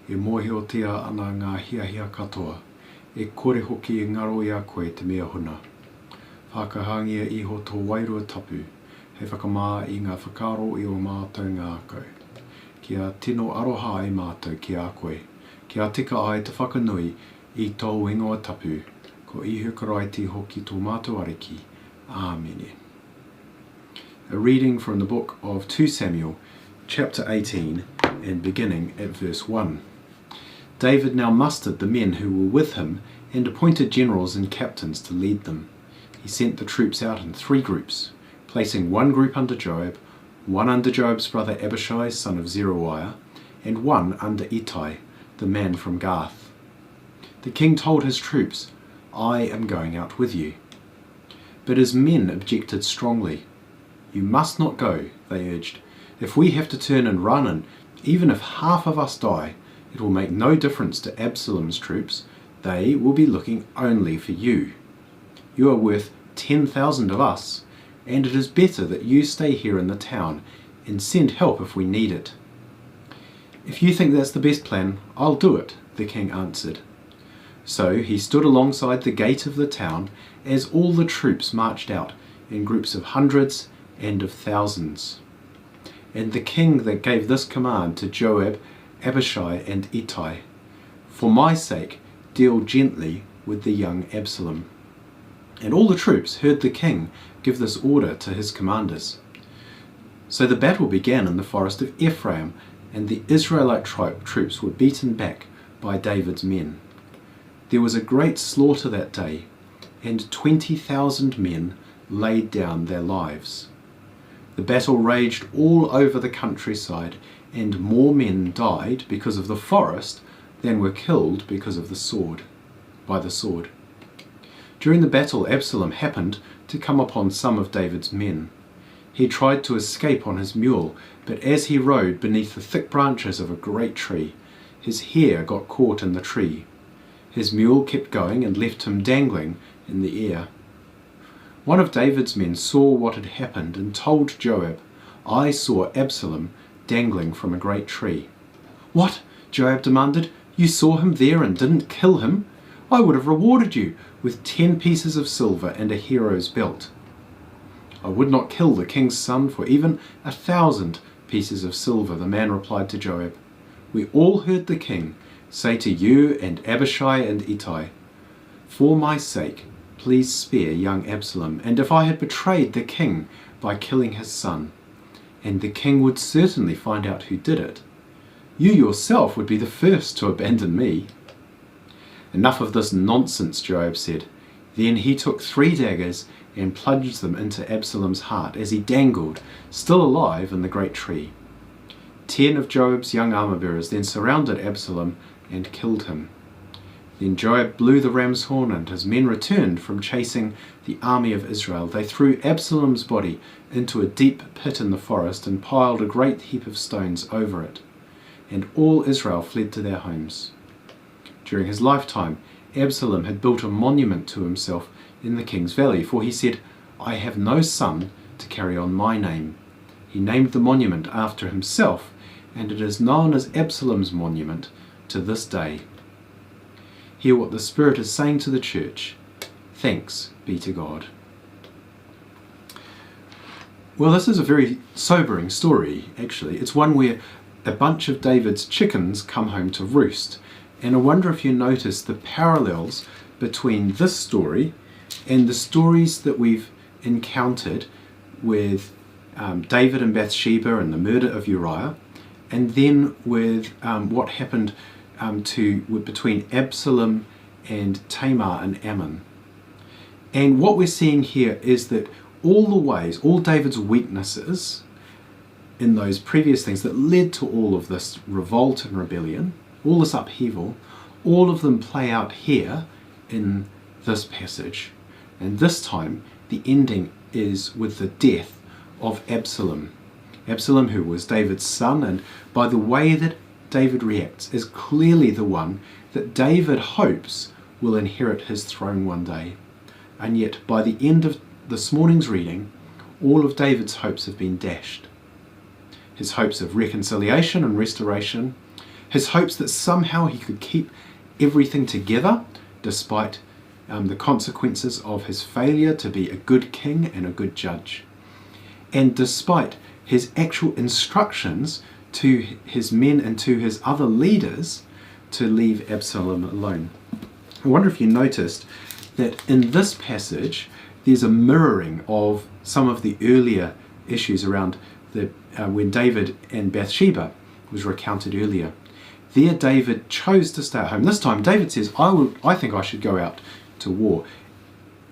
e mōhiotia ana ngā hiahia katoa, e kore hoki e ngaro i a koe te mea huna. Whakahangia iho tō wairua tapu, he whakamā i ngā whakaro i o mātou ngā akau. Kia tino aroha i mātou ki a koe, kia tika ai te whakanui i tō ingoa tapu, ko ihu karaiti hoki tō mātou ariki. Āmene. A reading from the book of 2 Samuel, chapter 18, and beginning at verse 1. David now mustered the men who were with him and appointed generals and captains to lead them. He sent the troops out in 3 groups, placing one group under Joab, one under Joab's brother Abishai, son of Zeruiah, and one under Ittai, the man from Gath. The king told his troops, "I am going out with you." But his men objected strongly. "You must not go," they urged. "If we have to turn and run, and even if half of us die, it will make no difference to Absalom's troops. They will be looking only for you. You are worth 10,000 of us, and it is better that you stay here in the town and send help if we need it." "If you think that's the best plan, I'll do it," the king answered. So he stood alongside the gate of the town as all the troops marched out in groups of hundreds and of thousands. And the king that gave this command to Joab, Abishai and Ittai, "For my sake, deal gently with the young Absalom." And all the troops heard the king give this order to his commanders. So the battle began in the forest of Ephraim, and the Israelite troops were beaten back by David's men. There was a great slaughter that day, and 20,000 men laid down their lives. The battle raged all over the countryside, and more men died because of the forest than were killed because of by the sword. During the battle, Absalom happened to come upon some of David's men. He tried to escape on his mule, but as he rode beneath the thick branches of a great tree, his hair got caught in the tree. His mule kept going and left him dangling in the air. One of David's men saw what had happened and told Joab, "I saw Absalom dangling from a great tree." "What?" Joab demanded. "You saw him there and didn't kill him? I would have rewarded you with 10 pieces of silver and a hero's belt." "I would not kill the king's son for even 1,000 pieces of silver," the man replied to Joab. "We all heard the king say to you and Abishai and Ittai, 'For my sake, please spare young Absalom,' and if I had betrayed the king by killing his son, and the king would certainly find out who did it, you yourself would be the first to abandon me." "Enough of this nonsense," Joab said. Then he took 3 daggers and plunged them into Absalom's heart as he dangled, still alive, in the great tree. 10 of Joab's young armor-bearers then surrounded Absalom and killed him. Then Joab blew the ram's horn, and his men returned from chasing the army of Israel. They threw Absalom's body into a deep pit in the forest and piled a great heap of stones over it, and all Israel fled to their homes. During his lifetime, Absalom had built a monument to himself in the king's valley, for he said, "I have no son to carry on my name." He named the monument after himself, and it is known as Absalom's monument to this day. Hear what the Spirit is saying to the church. Thanks be to God. Well, this is a very sobering story, actually. It's one where a bunch of David's chickens come home to roost. And I wonder if you notice the parallels between this story and the stories that we've encountered with David and Bathsheba and the murder of Uriah, and then with what happened between Absalom and Tamar and Ammon. And what we're seeing here is that all David's weaknesses in those previous things that led to all of this revolt and rebellion, all this upheaval, all of them play out here in this passage. And this time the ending is with the death of Absalom. Absalom, who was David's son, and by the way that David reacts, is clearly the one that David hopes will inherit his throne one day. And yet by the end of this morning's reading, all of David's hopes have been dashed. His hopes of reconciliation and restoration, His hopes that somehow he could keep everything together despite the consequences of his failure to be a good king and a good judge. And despite his actual instructions to his men and to his other leaders to leave Absalom alone. I wonder if you noticed that in this passage there's a mirroring of some of the earlier issues around when David and Bathsheba was recounted earlier. There David chose to stay at home. This time David says, I think I should go out to war.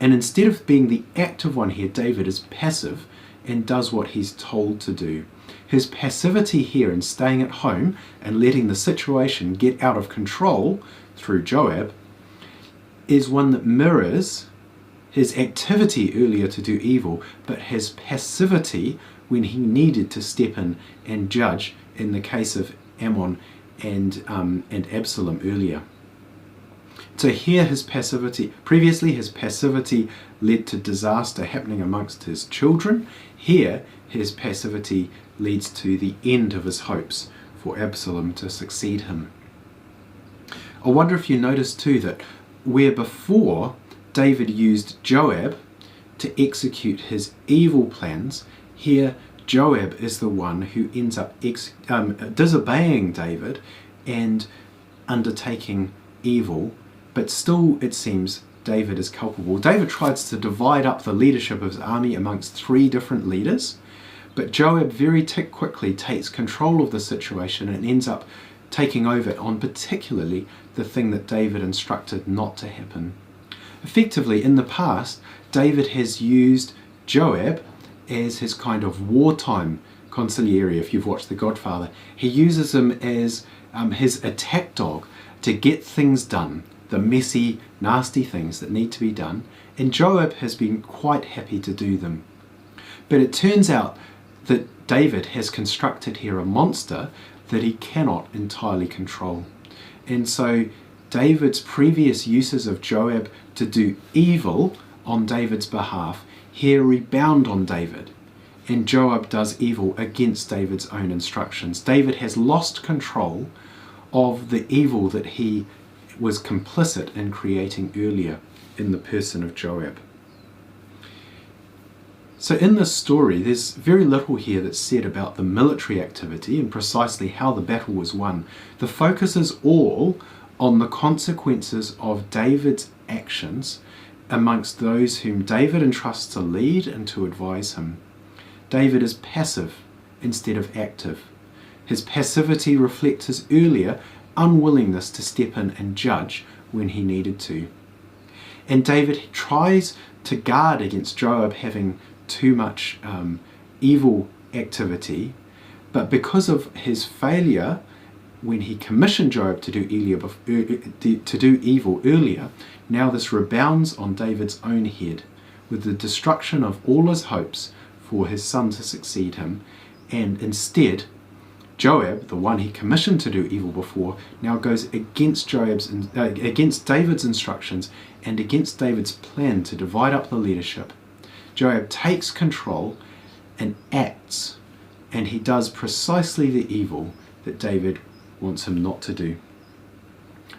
And instead of being the active one here, David is passive and does what he's told to do. His passivity here in staying at home and letting the situation get out of control through Joab is one that mirrors his activity earlier to do evil, but his passivity when he needed to step in and judge in the case of Ammon and Absalom earlier. So here his passivity, previously his passivity led to disaster happening amongst his children. Here his passivity leads to the end of his hopes for Absalom to succeed him. I wonder if you notice too that where before David used Joab to execute his evil plans, here Joab is the one who ends up disobeying David and undertaking evil, but still it seems David is culpable. David tries to divide up the leadership of his army amongst 3 different leaders, but Joab very quickly takes control of the situation and ends up taking over on particularly the thing that David instructed not to happen. Effectively, in the past, David has used Joab as his kind of wartime consigliere. If you've watched The Godfather, he uses him as his attack dog to get things done, the messy, nasty things that need to be done, and Joab has been quite happy to do them. But it turns out that David has constructed here a monster that he cannot entirely control. And so David's previous uses of Joab to do evil on David's behalf here rebound on David, and Joab does evil against David's own instructions. David has lost control of the evil that he was complicit in creating earlier in the person of Joab. So in this story, there's very little here that's said about the military activity and precisely how the battle was won. The focus is all on the consequences of David's actions amongst those whom David entrusts to lead and to advise him. David is passive instead of active. His passivity reflects his earlier unwillingness to step in and judge when he needed to. And David tries to guard against Joab having too much evil activity, but because of his failure when he commissioned Joab to do evil earlier, now this rebounds on David's own head with the destruction of all his hopes for his son to succeed him, and instead Joab, the one he commissioned to do evil before, now goes against David's instructions and against David's plan to divide up the leadership. Joab takes control and acts, and he does precisely the evil that David wants him not to do.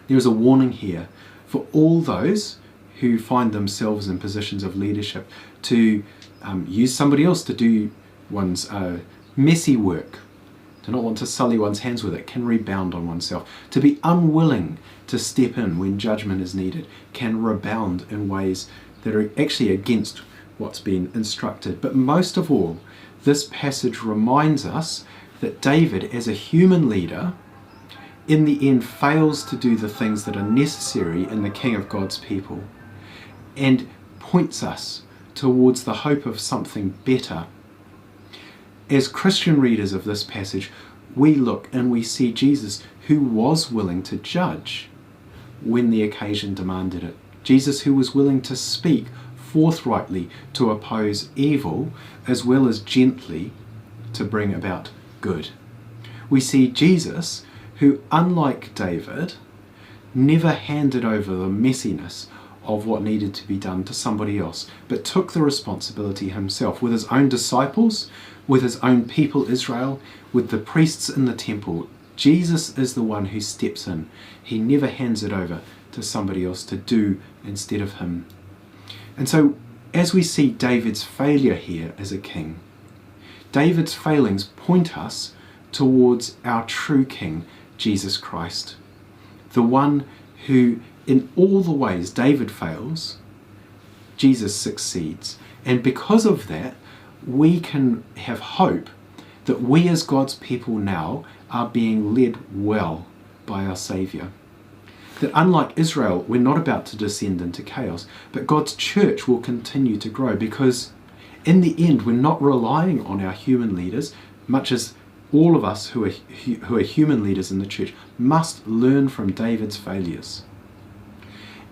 There is a warning here for all those who find themselves in positions of leadership to use somebody else to do one's messy work. To not want to sully one's hands with it can rebound on oneself. To be unwilling to step in when judgment is needed can rebound in ways that are actually against what's been instructed. But most of all, this passage reminds us that David, as a human leader, in the end fails to do the things that are necessary in the King of God's people, and points us towards the hope of something better. As Christian readers of this passage, we look and we see Jesus, who was willing to judge when the occasion demanded it. Jesus, who was willing to speak forthrightly to oppose evil, as well as gently to bring about good. We see Jesus, who, unlike David, never handed over the messiness of what needed to be done to somebody else, but took the responsibility himself with his own disciples, with his own people Israel, with the priests in the temple. Jesus is the one who steps in. He never hands it over to somebody else to do instead of him. And so, as we see David's failure here as a king, David's failings point us towards our true King, Jesus Christ. The one who, in all the ways David fails, Jesus succeeds. And because of that, we can have hope that we as God's people now are being led well by our Saviour. That unlike Israel, we're not about to descend into chaos, but God's church will continue to grow, because in the end, we're not relying on our human leaders, much as all of us who are human leaders in the church must learn from David's failures.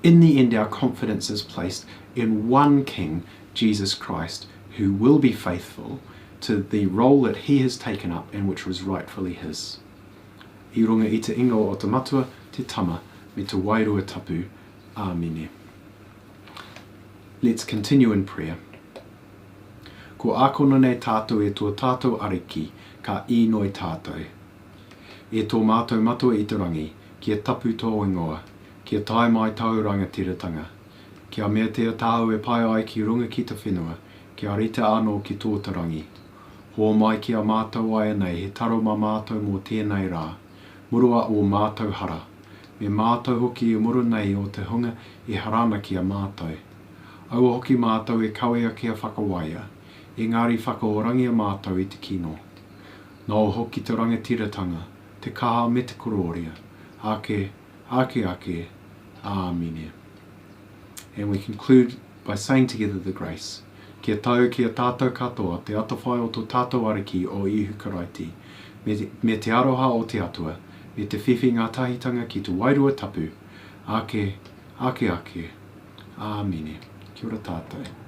In the end, our confidence is placed in one King, Jesus Christ, who will be faithful to the role that he has taken up and which was rightfully his. I runga i te ingo o te matua, te tama, me te wairua tapu. Āmine. Let's continue in prayer. Ko ākona nei tātou e tō tātou ariki, ka inoi tātou. E tō mātou matua i te rangi, kia tapu tō ingoa, kia tae mai tau rangatiratanga. Kia mea te tāu e pai ai ki runga ki te whenua, kia rita anō ki tō te rangi. Ho mai kia mātou ai nei, he taro ma mātou mō tēnei rā. Murua o mātou hara. Me mātou hoki e muru nei o te hunga e harana ki a mātou. Aua hoki mātou e kawea ki a whakawaia. Engari whakaorangi a mātou i te kino. Nō hoki te rangatiratanga, te kaha me te kororia. Ake, ake, ake. Āmine. And we conclude by saying together the grace. Kia tau kia tātou katoa, te atawhai o tō tātou ariki o ihu karaiti. Me te aroha o te atua, me te whiwhi ngā tahitanga ki te wairua tapu. Ake, ake, ake. Āmine. Kia ora tātou.